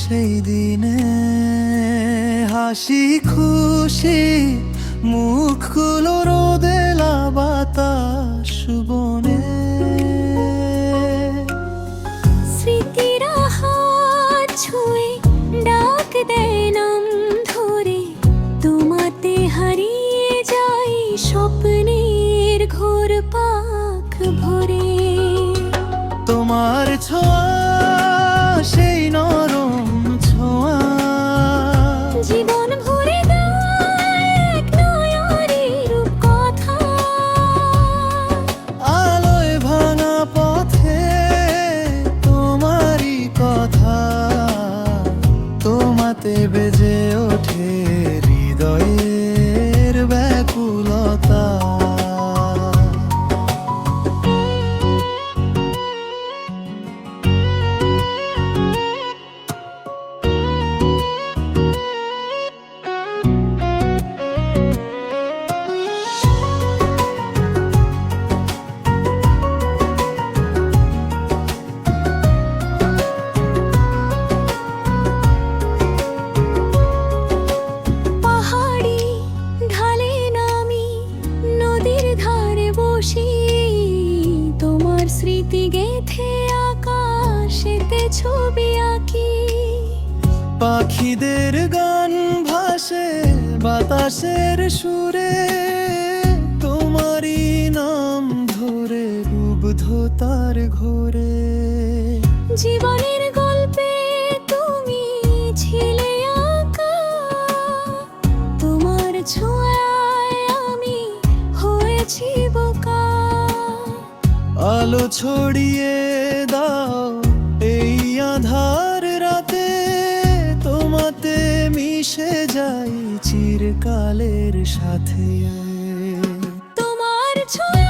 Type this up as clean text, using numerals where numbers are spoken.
সেই দিনে হাসি খুশি মুখগুলো রোদেলা বাতাস বনে। স্মৃতিরা হাত ছুঁয়ে ডাক দেয় নাম ধরে, তোমাতে হারিয়ে যাই স্বপ্নের ঘোর পাখ ভরে। তোমার ছোঁয়া সেই নরম ছোঁয়া, জীবন ভরে দেয় এক নয়নের রূপকথা। আলোয় ভাঙা পথে তোমারই কথা, তোমাতে বেজে ওঠে হৃদয়ের ব্যাকুলতা। পাহাড়ি ঢালে নামি নদীর ধারে বসি, তোমার স্মৃতি গেথে আকাশেতে ছবি আঁকি। পাখিদের গান ভাসে বাতাসের সুরে, তোমারই নাম ধরে রুগ্ধ তার ঘোরে। জীবনের গল্পে তুমি ছিলে আঁকা, তোমার ছোঁয়ায় আমি হয়েছি বোকা। আলো ছড়িয়ে দাও এই আধার রাতে, তোমাতে মিশে যাই চিরকালের সাথে। তোমার ছোঁয়া